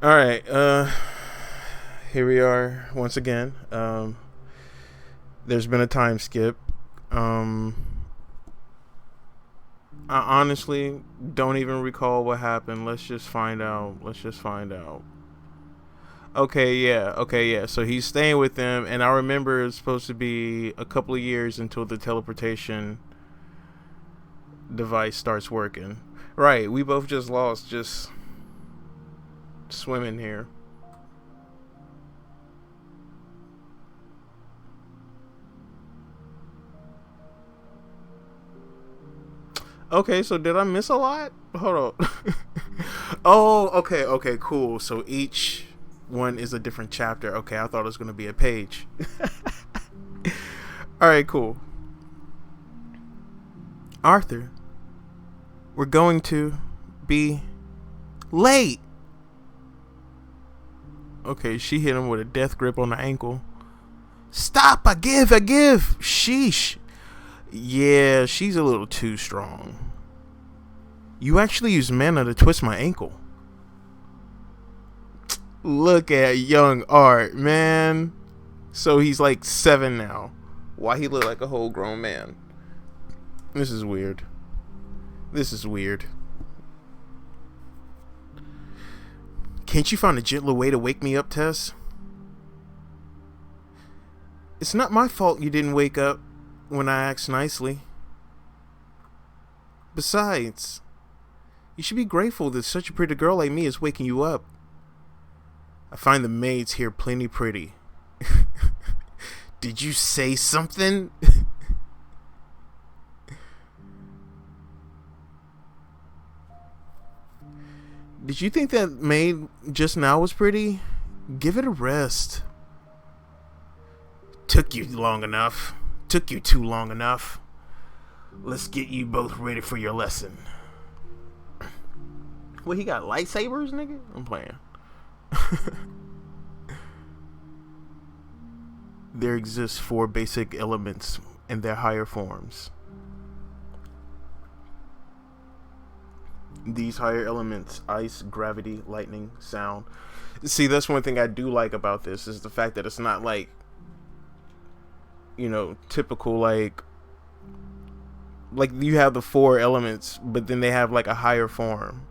All right. Here we are once again. There's been a time skip. Um, I honestly don't even recall what happened. Let's just find out. Let's just find out. Okay, yeah. Okay, yeah. So he's staying with them, and I remember it's supposed to be a couple of years until the teleportation device starts working. Right. We both just lost just swimming here. Okay, so did I miss a lot? Hold on. Oh, okay, okay, cool. So each one is a different chapter. Okay, I thought it was going to be a page. All right, cool. Arthur, we're going to be late. Okay, she hit him with a death grip on the ankle. Stop, I give, I give. Sheesh. Yeah, she's a little too strong. You actually use mana to twist my ankle. Look at young Art, man. So he's like 7 now. Why he look like a whole grown man? This is weird. This is weird. Can't you find a gentler way to wake me up, Tess? It's not my fault you didn't wake up when I asked nicely. Besides, you should be grateful that such a pretty girl like me is waking you up. I find the maids here plenty pretty. Did you say something? Did you think that maid just now was pretty? Give it a rest. Took you long enough. Took you too long enough. Let's get you both ready for your lesson. What, he got lightsabers, nigga? I'm playing. There exist 4 basic elements and their higher forms. These higher elements: ice, gravity, lightning, sound. See, that's one thing I do like about this is the fact that it's not like, typical like you have the 4 elements, but then they have like a higher form.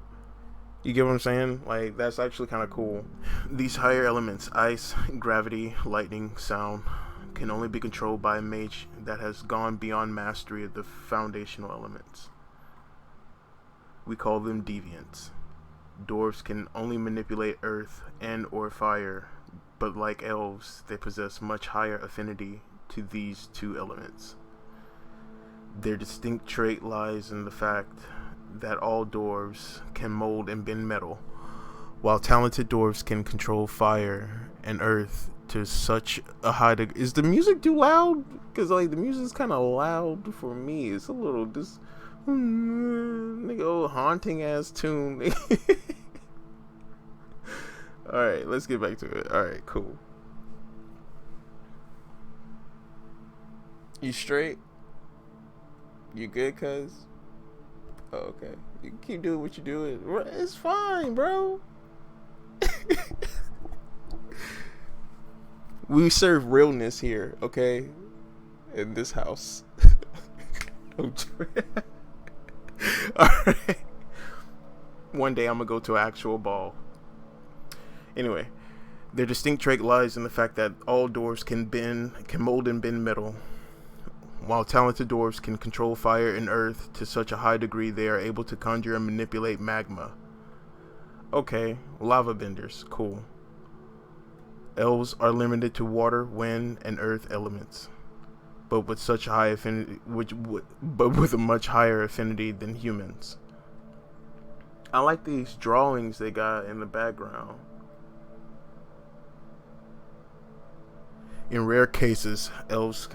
You get what I'm saying? Like, that's actually kind of cool. These higher elements, ice, gravity, lightning, sound, can only be controlled by a mage that has gone beyond mastery of the foundational elements. We call them deviants. Dwarves can only manipulate earth and or fire, but like elves, they possess much higher affinity to these 2 elements. Their distinct trait lies in the fact that all dwarves can mold and bend metal, while talented dwarves can control fire and earth to such a high degree. Is the music too loud? Because like the music is kind of loud for me. It's a little this nigga old haunting ass tune. All right, let's get back to it. All right, cool. You straight? You good, cuz? Oh, okay. You can keep doing what you're doing. It's fine, bro. We serve realness here, okay? In this house. Alright. One day I'm gonna go to an actual ball. Anyway, their distinct trait lies in the fact that all dwarves can mold and bend metal, while talented dwarves can control fire and earth to such a high degree they are able to conjure and manipulate magma. Okay, lava benders, cool. Elves are limited to water, wind, and earth elements, but with such a high affinity, but with a much higher affinity than humans. I like these drawings they got in the background. In rare cases, elves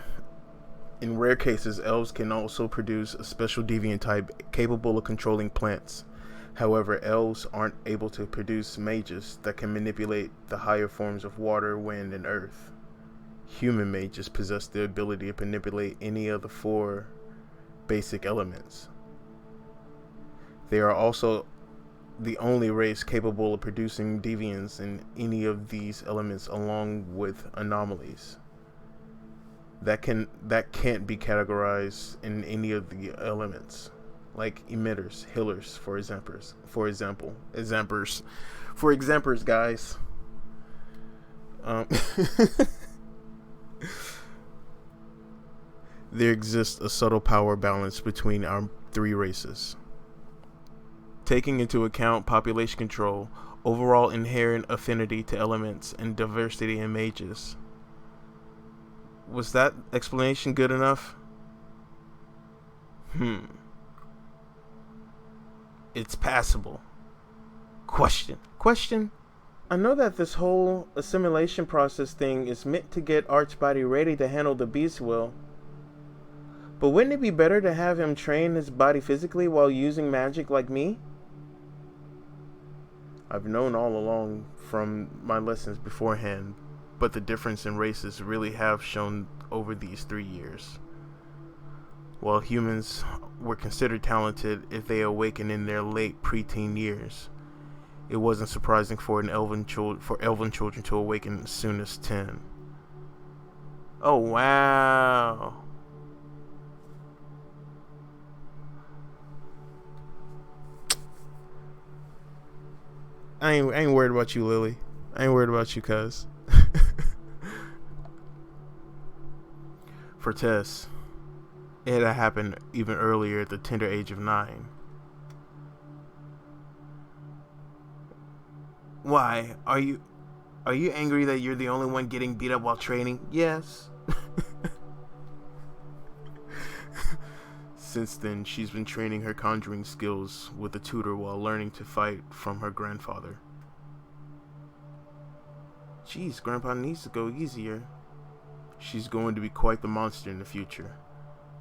can also produce a special deviant type capable of controlling plants. However, elves aren't able to produce mages that can manipulate the higher forms of water, wind, and earth. Human mages possess the ability to manipulate any of the 4 basic elements. They are also the only race capable of producing deviance in any of these elements, along with anomalies that can't be categorized in any of the elements, like emitters, healers, for examples, guys. Um, there exists a subtle power balance between our three races, taking into account population control, overall inherent affinity to elements, and diversity in mages. Was that explanation good enough? It's passable. Question. I know that this whole assimilation process thing is meant to get Archbody ready to handle the beast will. But wouldn't it be better to have him train his body physically while using magic like me? I've known all along from my lessons beforehand, but the difference in races really have shown over these 3 years. While humans were considered talented if they awakened in their late preteen years, it wasn't surprising for elven children to awaken as soon as 10. Oh wow. I ain't worried about you, Lily. I ain't worried about you, cuz. For Tess, it had happened even earlier at the tender age of 9. Why? Are you angry that you're the only one getting beat up while training? Yes. Since then, she's been training her conjuring skills with a tutor while learning to fight from her grandfather. Jeez, Grandpa needs to go easier. She's going to be quite the monster in the future,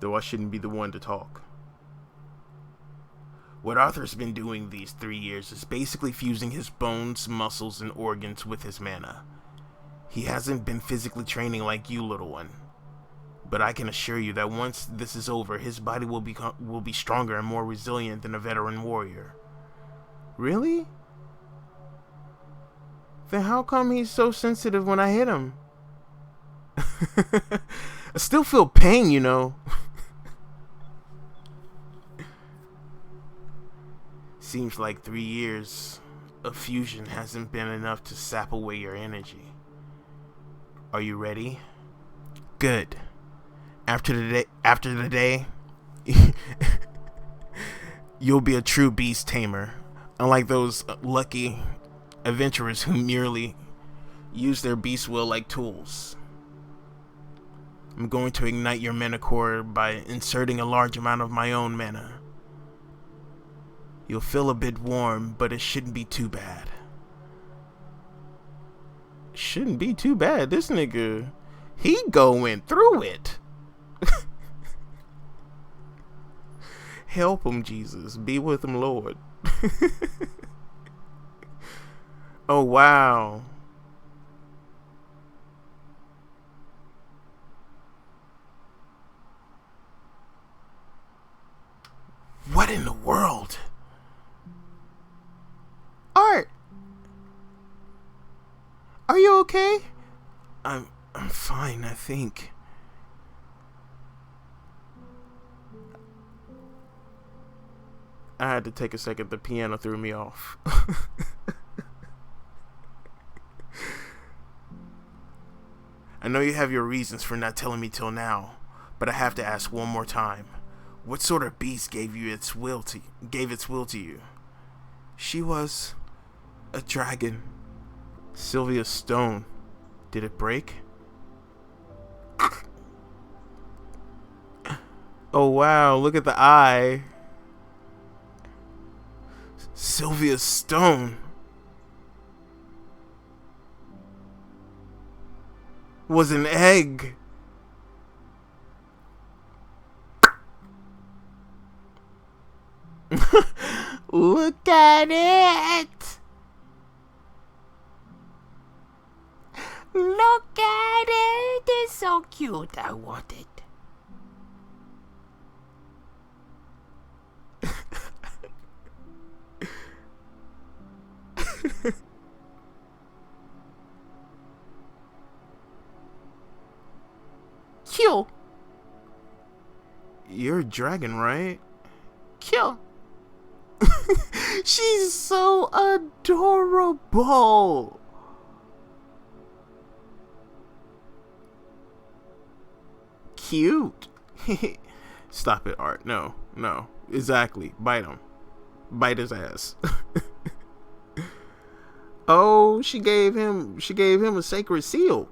though I shouldn't be the one to talk. What Arthur's been doing these 3 years is basically fusing his bones, muscles, and organs with his mana. He hasn't been physically training like you, little one. But I can assure you that once this is over, his body will be stronger and more resilient than a veteran warrior. Really? Then how come he's so sensitive when I hit him? I still feel pain, you know. Seems like 3 years of fusion hasn't been enough to sap away your energy. Are you ready? Good. After the day, you'll be a true beast tamer, unlike those lucky adventurers who merely use their beast will like tools. I'm going to ignite your mana core by inserting a large amount of my own mana. You'll feel a bit warm, but it shouldn't be too bad. Shouldn't be too bad. This nigga, he going through it. Help him, Jesus. Be with him, Lord. Oh, wow. What in the world? Art! Are you okay? I'm fine, I think. I had to take a second. The piano threw me off. I know you have your reasons for not telling me till now, but I have to ask one more time. What sort of beast gave its will to you? She was a dragon. Sylvia's stone. Did it break? Oh wow, look at the eye. Sylvia's stone was an egg. Look at it. Look at it. It's so cute. I want it. Kill. You're a dragon, right? Kill. She's so adorable. Cute. Stop it, Art. No. Exactly. Bite him. Bite his ass. Oh, she gave him a sacred seal.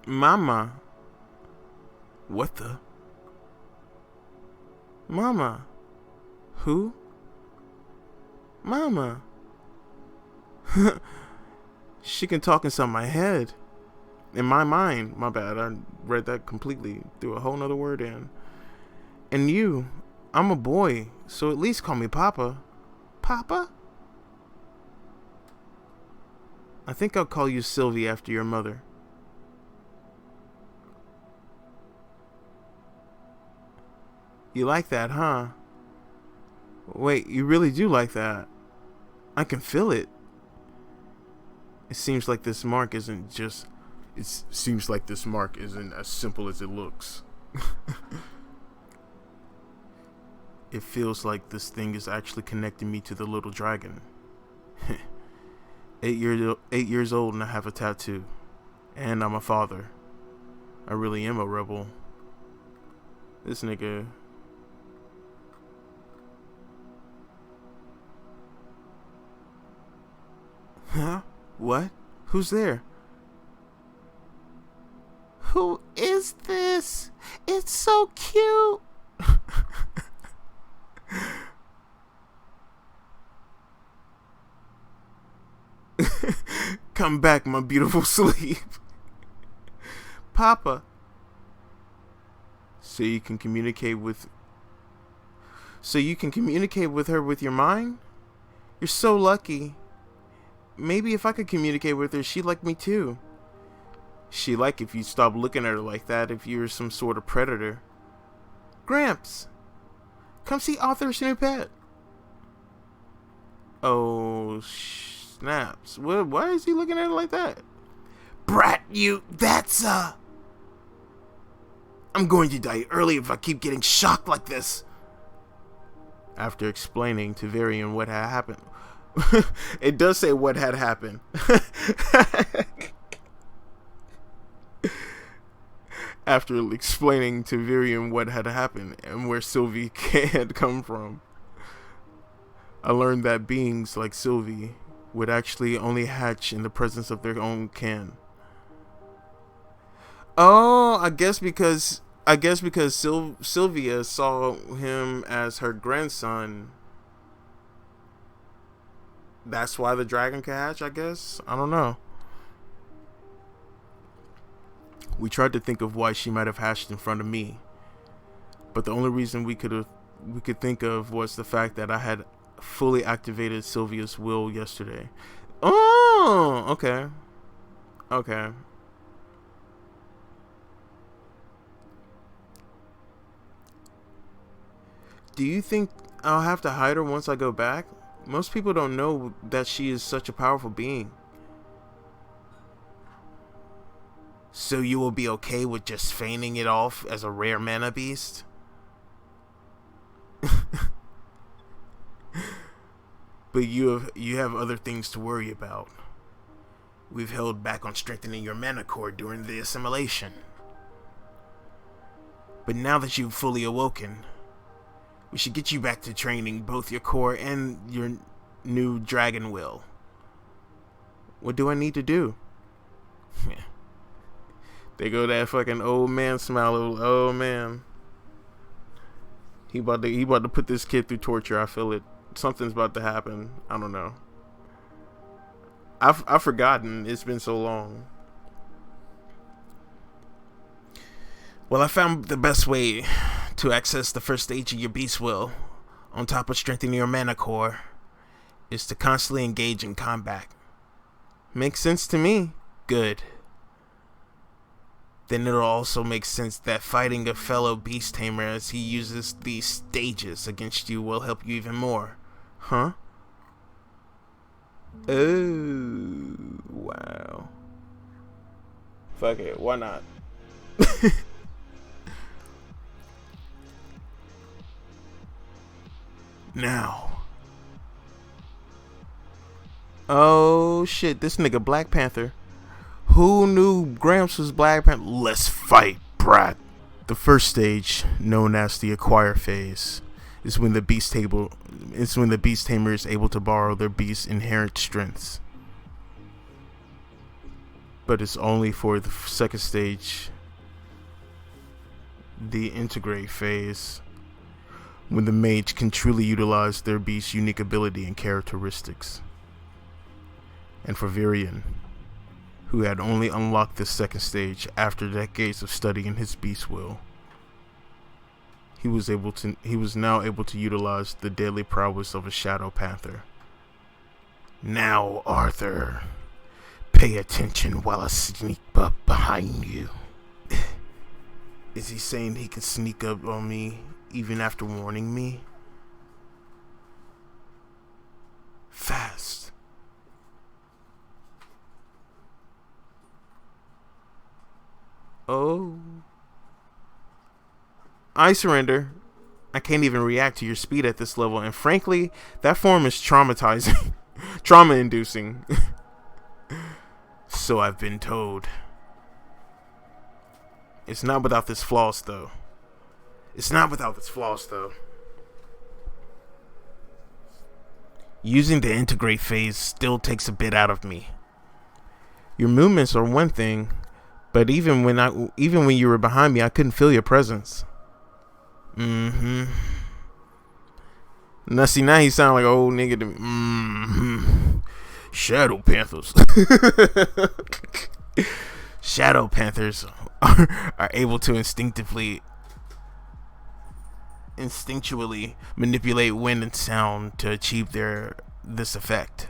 Mama. What the? Mama. Who? Mama. She can talk inside my head. In my mind. My bad. I read that completely. Threw a whole nother word in. And you. I'm a boy. So at least call me Papa. Papa? I think I'll call you Sylvie after your mother. You like that, huh? Wait, you really do like that? I can feel it. It seems like this mark isn't as simple as it looks. It feels like this thing is actually connecting me to the little dragon. 8 years old and I have a tattoo. And I'm a father. I really am a rebel. This nigga. Huh? What? Who's there? Who is this? It's so cute. Come back, my beautiful sleep. Papa. So you can communicate with her with your mind? You're so lucky. Maybe if I could communicate with her, she'd like me too. She'd like if you stop looking at her like that, if you're some sort of predator. Gramps, come see Arthur's new pet. Oh, snaps. Why is he looking at her like that? Brat, I'm going to die early if I keep getting shocked like this. After explaining to Varian what had happened. It does say what had happened. After explaining to Varian what had happened and where Sylvie had come from, I learned that beings like Sylvie would actually only hatch in the presence of their own kin. Oh, I guess because Sylvia saw him as her grandson. That's why the dragon can hatch, I guess. I don't know. We tried to think of why she might have hatched in front of me, but the only reason we could think of was the fact that I had fully activated Sylvia's will yesterday. Oh, okay. Do you think I'll have to hide her once I go back? Most people don't know that she is such a powerful being. So you will be okay with just feigning it off as a rare mana beast? But you have other things to worry about. We've held back on strengthening your mana core during the assimilation. But now that you've fully awoken, we should get you back to training both your core and your new dragon will. What do I need to do? There go that fucking old man smile. Oh man, he about to put this kid through torture. I feel it. Something's about to happen. I don't know. I've forgotten. It's been so long. Well, I found the best way to access the first stage of your beast will, on top of strengthening your mana core, is to constantly engage in combat. Makes sense to me. Good. Then it'll also make sense that fighting a fellow beast tamer as he uses these stages against you will help you even more. Huh? Oh, wow. Fuck it, why not? Now. Oh shit, this nigga Black Panther. Who knew Gramps was Black Panther? Let's fight, brat. The first stage, known as the acquire phase, is when the beast tamer is able to borrow their beast's inherent strengths. But it's only for the second stage, the integrate phase, when the mage can truly utilize their beast's unique ability and characteristics. And for Virion, who had only unlocked this second stage after decades of studying his beast will, he was now able to utilize the deadly prowess of a Shadow Panther. Now, Arthur, pay attention while I sneak up behind you. Is he saying he can sneak up on me even after warning me? Fast. Oh. I surrender. I can't even react to your speed at this level, and frankly, that form is traumatizing. Trauma-inducing. So I've been told. It's not without its flaws, though. Using the integrate phase still takes a bit out of me. Your movements are one thing, but even when you were behind me, I couldn't feel your presence. Mm-hmm. Now see, now he sound like an old nigga to me. Mm-hmm. Shadow Panthers. Shadow Panthers are able to instinctually manipulate wind and sound to achieve this effect.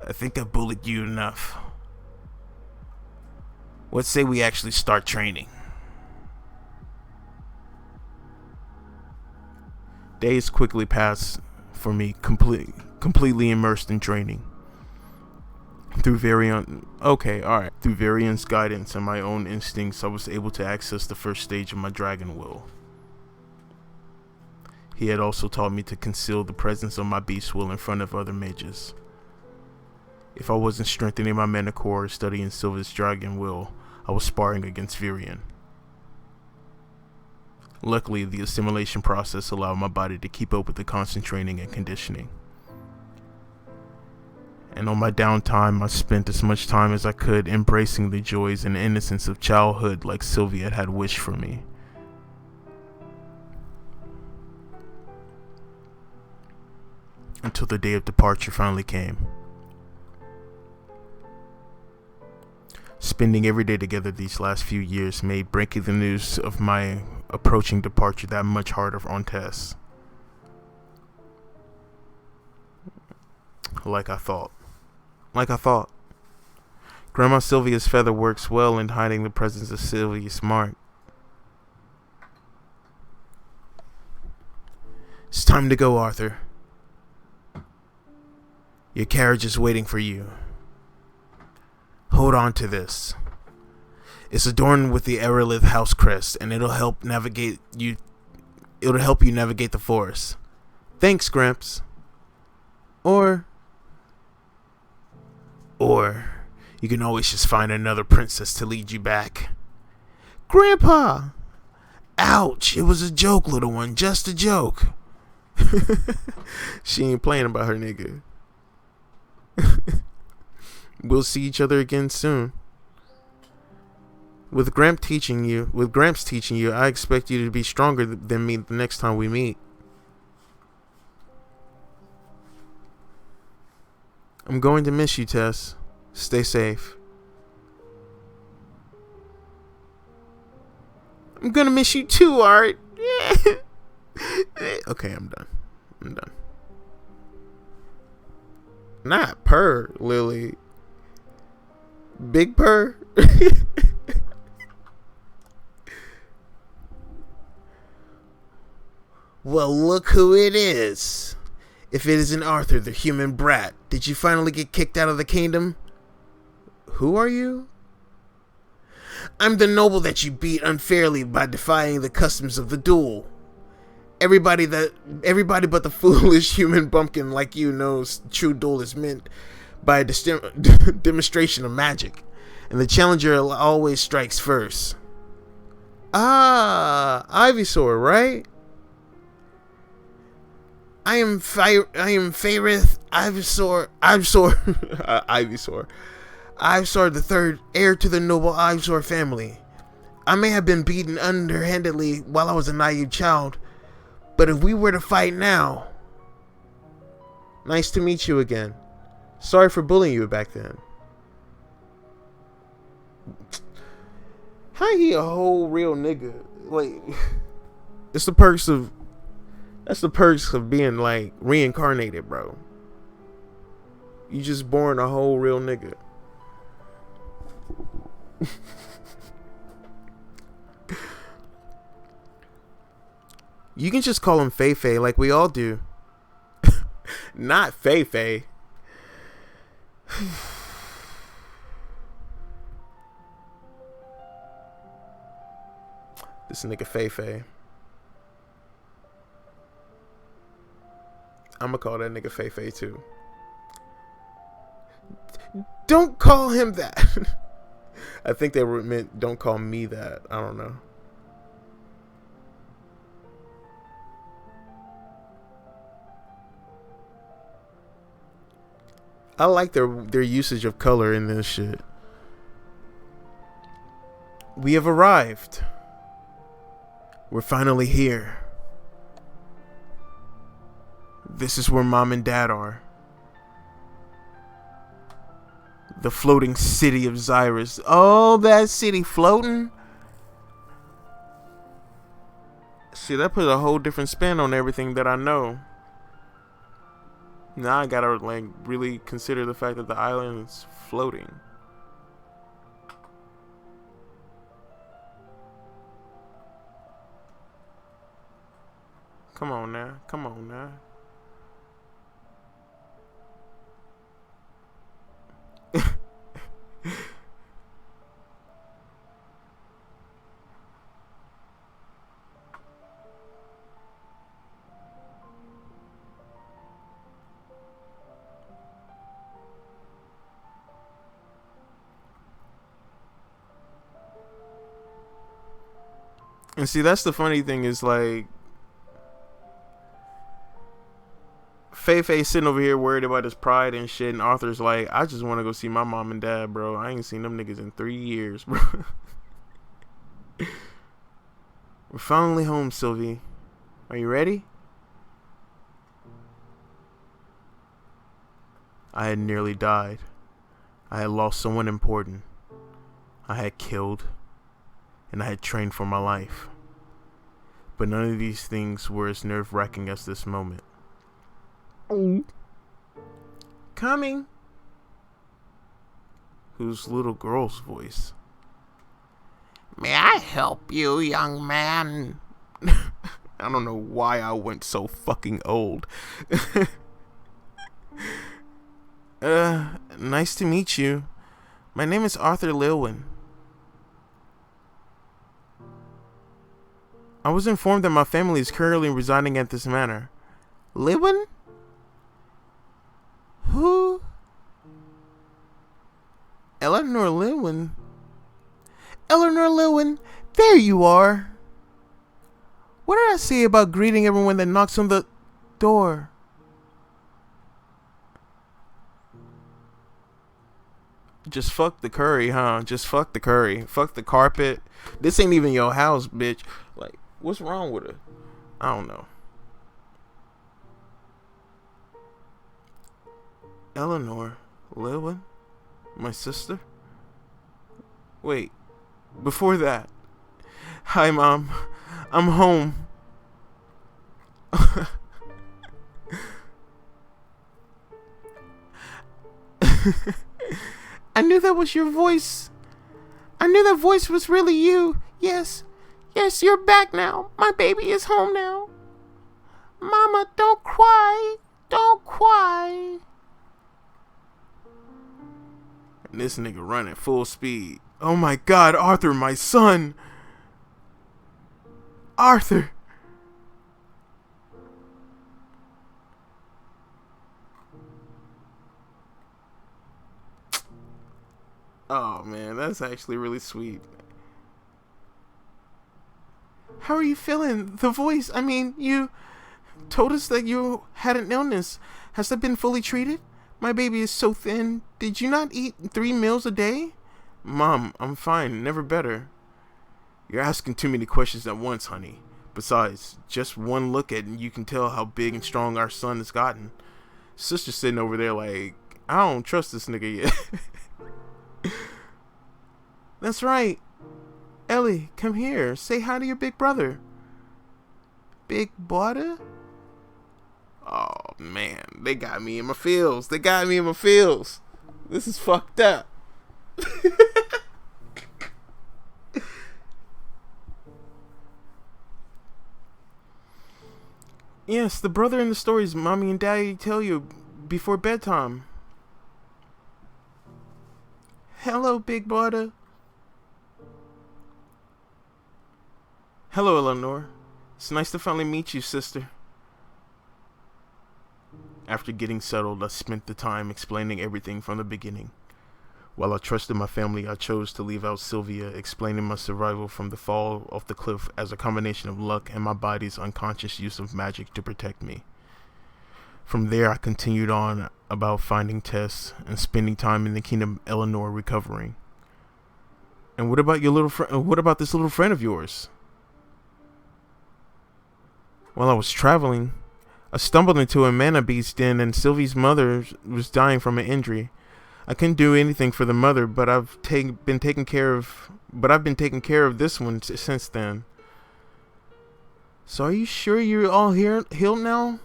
I think I bullied you enough. Let's say we actually start training. Days quickly pass for me, completely immersed in training. Through Varion's guidance and my own instincts, I was able to access the first stage of my dragon will. He had also taught me to conceal the presence of my beast will in front of other mages. If I wasn't strengthening my mana core or studying Sylva's dragon will, I was sparring against Virion. Luckily, the assimilation process allowed my body to keep up with the constant training and conditioning. And on my downtime, I spent as much time as I could embracing the joys and innocence of childhood like Sylvia had wished for me. Until the day of departure finally came. Spending every day together these last few years made breaking the news of my approaching departure that much harder on Tess. Like I thought. Grandma Sylvia's feather works well in hiding the presence of Sylvia's mark. It's time to go, Arthur. Your carriage is waiting for you. Hold on to this. It's adorned with the Aerolith house crest, and it'll help you navigate the forest. Thanks, Gramps. Or you can always just find another princess to lead you back. Grandpa! Ouch, it was a joke, little one, just a joke. She ain't playing about her nigga. We'll see each other again soon. With Gramps teaching you, I expect you to be stronger than me the next time we meet. I'm going to miss you, Tess. Stay safe. I'm gonna miss you too, Art. Okay, I'm done. Not purr, Lily. Big purr. Well, look who it is. If it isn't Arthur, the human brat, did you finally get kicked out of the kingdom? Who are you? I'm the noble that you beat unfairly by defying the customs of the duel. Everybody but the foolish human bumpkin like you knows true duel is meant by a demonstration of magic, and the challenger always strikes first. Ah, Ivysaur, right? I am Faerith Ivysaur Ivysaur the third, heir to the noble Ivysaur family. I may have been beaten underhandedly while I was a naive child, but if we were to fight now... Nice to meet you again. Sorry for bullying you back then. How he a whole real nigga? Like, that's the perks of being like reincarnated, bro. You just born a whole real nigga. You can just call him Fei like we all do. Not Fei. This nigga Fei. I'ma call that nigga Fei too. Don't call him that. I think they were meant don't call me that. I don't know. I like their usage of color in this shit. We have arrived. We're finally here. This is where Mom and Dad are. The floating city of Xyrus. Oh, that city floating? See, that put a whole different spin on everything that I know. Now I gotta like really consider the fact that the island is floating. Come on now. And see, that's the funny thing is like Fei sitting over here worried about his pride and shit, and Arthur's like, I just want to go see my mom and dad, bro. I ain't seen them niggas in 3 years, bro. We're finally home, Sylvie. Are you ready? I had nearly died. I had lost someone important. I had killed, and I had trained for my life. But none of these things were as nerve-wracking as this moment. Coming. Whose little girl's voice? May I help you, young man? I don't know why I went so fucking old. Nice to meet you. My name is Arthur Lilwyn. I was informed that my family is currently residing at this manor. Lilwyn? Who? Eleanor Lilwyn? Eleanor Lilwyn, there you are. What did I say about greeting everyone that knocks on the door? Just fuck the curry, huh? Just fuck the curry. Fuck the carpet. This ain't even your house, bitch. Like, what's wrong with her? I don't know. Eleanor Lilwyn? My sister? Wait, before that. Hi, Mom. I'm home. I knew that was your voice. I knew that voice was really you. Yes, you're back now. My baby is home now. Mama, don't cry. Don't Why? And this nigga running full speed. Oh my god, Arthur, my son! Arthur! Oh man, that's actually really sweet. How are you feeling? The voice, I mean, you told us that you had an illness. Has that been fully treated? My baby is so thin. Did you not eat 3 meals a day? Mom, I'm fine, never better. You're asking too many questions at once, honey. Besides, just one look at it and you can tell how big and strong our son has gotten. Sister's sitting over there like, I don't trust this nigga yet. That's right. Ellie, come here. Say hi to your big brother. Big brother? Oh, man. They got me in my feels. This is fucked up. Yes, the brother in the stories mommy and daddy tell you before bedtime. Hello, big brother. Hello, Eleanor. It's nice to finally meet you, sister. After getting settled, I spent the time explaining everything from the beginning. While I trusted my family, I chose to leave out Sylvia, explaining my survival from the fall off the cliff as a combination of luck and my body's unconscious use of magic to protect me. From there, I continued on about finding Tess and spending time in the kingdom Eleanor recovering. And what about your little friend? What about this little friend of yours? While I was traveling, I stumbled into a mana beast den, and Sylvie's mother was dying from an injury. I couldn't do anything for the mother, but I've been taking care of this one since then. So are you sure you're all healed now?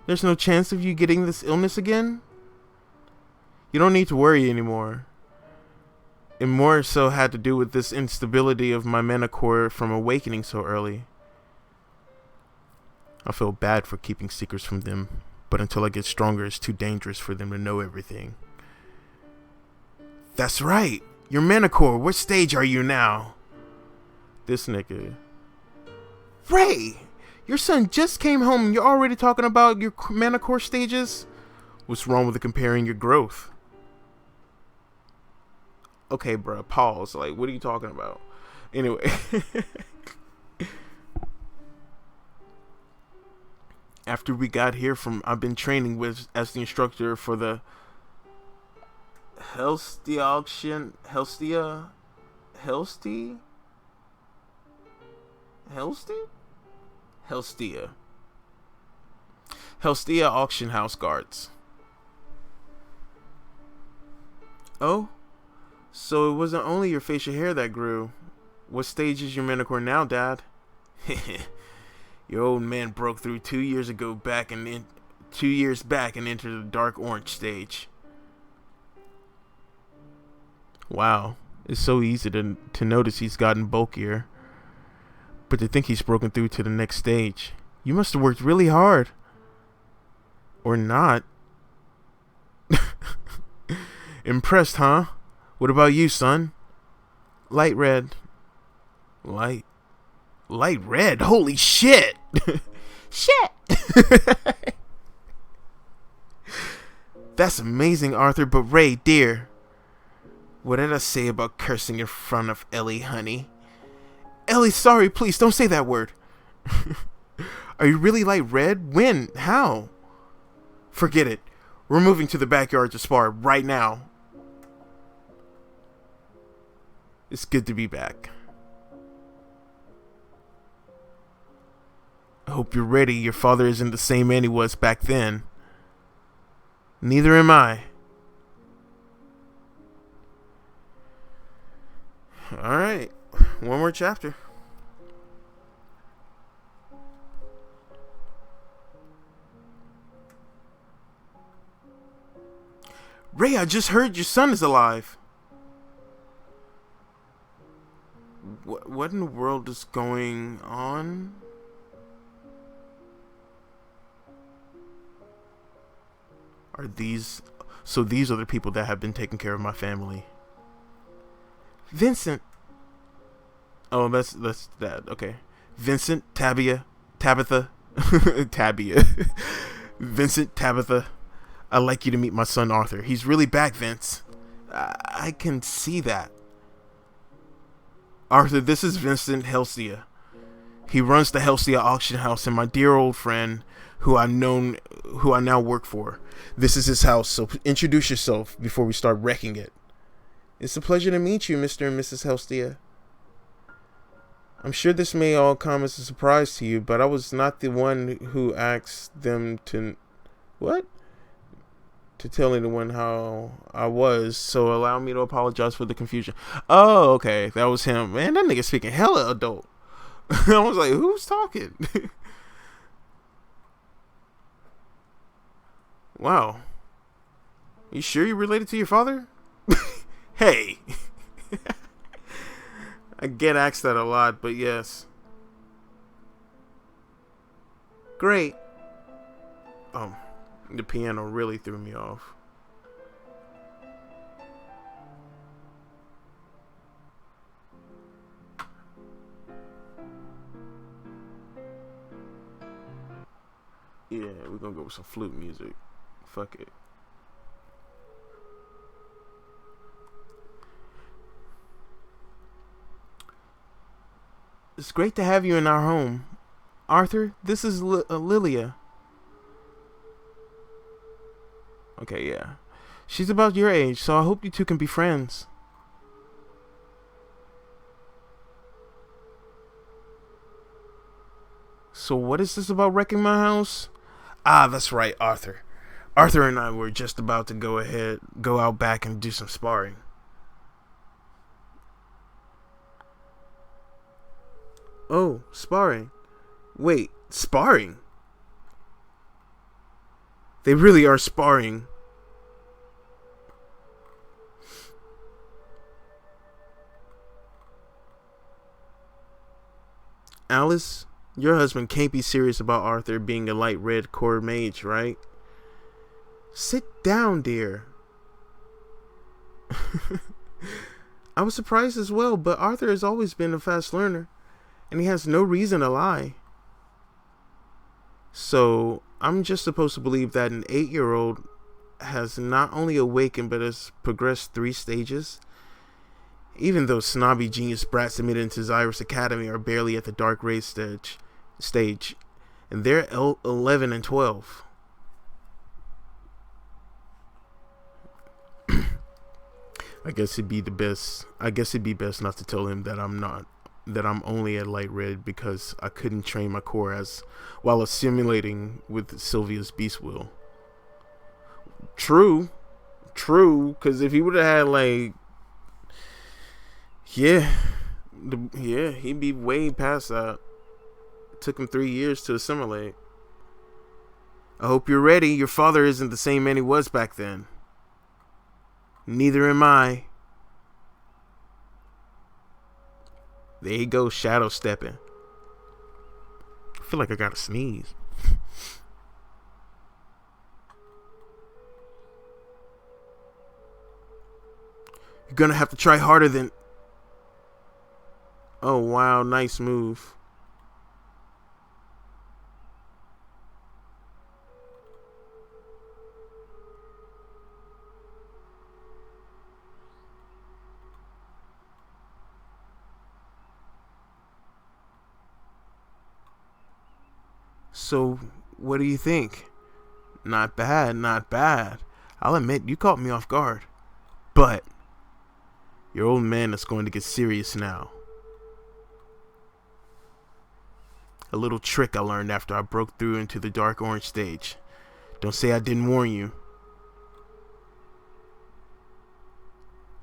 There's no chance of you getting this illness again? You don't need to worry anymore. It more so had to do with this instability of my mana core from awakening so early. I feel bad for keeping secrets from them, but until I get stronger, it's too dangerous for them to know everything. That's right! Your mana core, what stage are you now? This nigga. Ray! Your son just came home and you're already talking about your mana core stages? What's wrong with comparing your growth? Okay, bruh, pause. Like, what are you talking about? Anyway. After we got here I've been training as the instructor for the Helstia auction house guards. Oh? So it wasn't only your facial hair that grew. What stage is your manacore now, Dad? Your old man broke through 2 years back and entered the dark orange stage. Wow, it's so easy to notice he's gotten bulkier. But to think he's broken through to the next stage, you must have worked really hard. Or not. Impressed, huh? What about you, son? Light red. Light red? Holy shit! Shit! That's amazing, Arthur, but Ray, dear. What did I say about cursing in front of Ellie, honey? Ellie, sorry, please, don't say that word. Are you really light red? When? How? Forget it. We're moving to the backyard to spar right now. It's good to be back. I hope you're ready. Your father isn't the same man he was back then. Neither am I. Alright. One more chapter. Ray, I just heard your son is alive. What in the world is going on? Are these... So these are the people that have been taking care of my family. Vincent. Oh, that's that. Okay. Vincent, Tabitha. Tabia. Vincent, Tabitha. I'd like you to meet my son, Arthur. He's really back, Vince. I can see that. Arthur, this is Vincent Helstia. He runs the Helstia auction house and my dear old friend who I now work for. This is his house, so introduce yourself before we start wrecking it. It's a pleasure to meet you, Mr. and Mrs. Helstia. I'm sure this may all come as a surprise to you, but I was not the one who asked them to... What? To tell anyone how I was, so allow me to apologize for the confusion. Oh, okay, that was him. Man, that nigga speaking hella adult. I was like, who's talking? Wow. You sure you're related to your father? Hey. I get asked that a lot, but yes. Great. The piano really threw me off. Yeah, we're gonna go with some flute music. Fuck it. It's great to have you in our home. Arthur, this is Lilia. Okay, yeah. She's about your age, so I hope you two can be friends. So what is this about wrecking my house? Ah, that's right, Arthur. Arthur and I were just about to go out back and do some sparring. Oh, sparring. Wait, sparring? They really are sparring. Alice, your husband can't be serious about Arthur being a light red core mage, right? Sit down, dear. I was surprised as well, but Arthur has always been a fast learner, and he has no reason to lie. So, I'm just supposed to believe that an 8-year-old has not only awakened, but has progressed 3 stages? Even though snobby genius brats admitted into Zyrus Academy are barely at the dark race stage, and they're 11 and 12. I guess it'd be best not to tell him that I'm only at light red because I couldn't train my core as while assimilating with Sylvia's beast will. True, because if he would have had like, he'd be way past that. It took him 3 years to assimilate. I hope you're ready. Your father isn't the same man he was back then. Neither am I. There you go, shadow stepping. I feel like I gotta sneeze. You're gonna have to try harder than... Oh wow, nice move. So, what do you think? Not bad, not bad. I'll admit, you caught me off guard. But, your old man is going to get serious now. A little trick I learned after I broke through into the dark orange stage. Don't say I didn't warn you.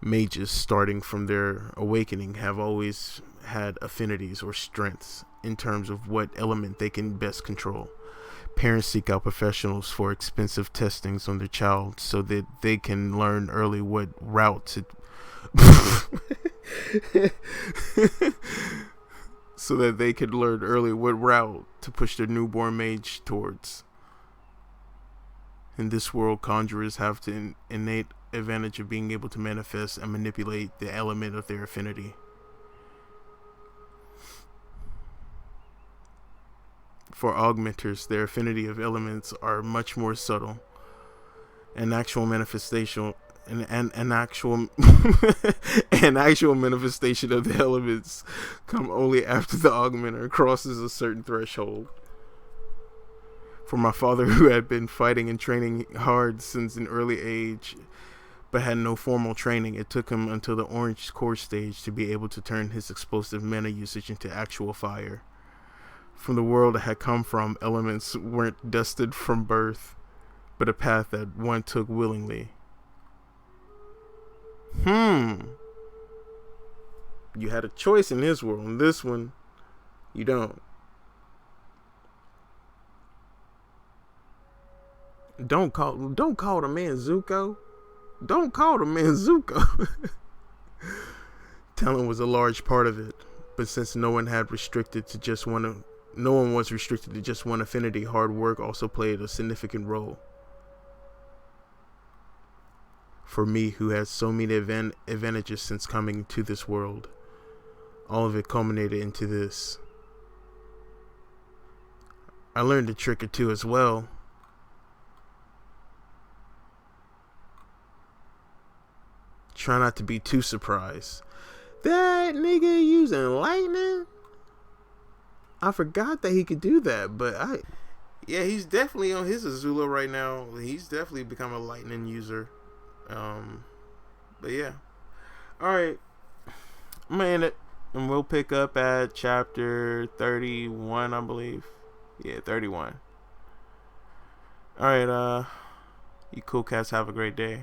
Mages starting from their awakening have always had affinities or strengths in terms of what element they can best control. Parents seek out professionals for expensive testings on their child so that they can learn early what route to push their newborn mage towards. In this world, conjurers have the innate advantage of being able to manifest and manipulate the element of their affinity. For augmenters, their affinity of elements are much more subtle. An actual manifestation an actual an actual manifestation of the elements come only after the augmenter crosses a certain threshold. For my father, who had been fighting and training hard since an early age but had no formal training, it took him until the orange core stage to be able to turn his explosive mana usage into actual fire. From the world I had come from, elements weren't destined from birth, but a path that one took willingly. You had a choice in his world. In this one, you don't. Don't call the man Zuko. Don't call the man Zuko. Talent was a large part of it, but since no one was restricted to just one affinity, hard work also played a significant role. For me, who had so many advantages since coming to this world, all of it culminated into this. I learned a trick or two as well. Try not to be too surprised. That nigga using lightning? I forgot that he could do that, but yeah, he's definitely on his Azula right now. He's definitely become a lightning user. But yeah. Alright. I'm gonna end it. And we'll pick up at chapter 31, I believe. Yeah, 31. Alright, you cool cats have a great day.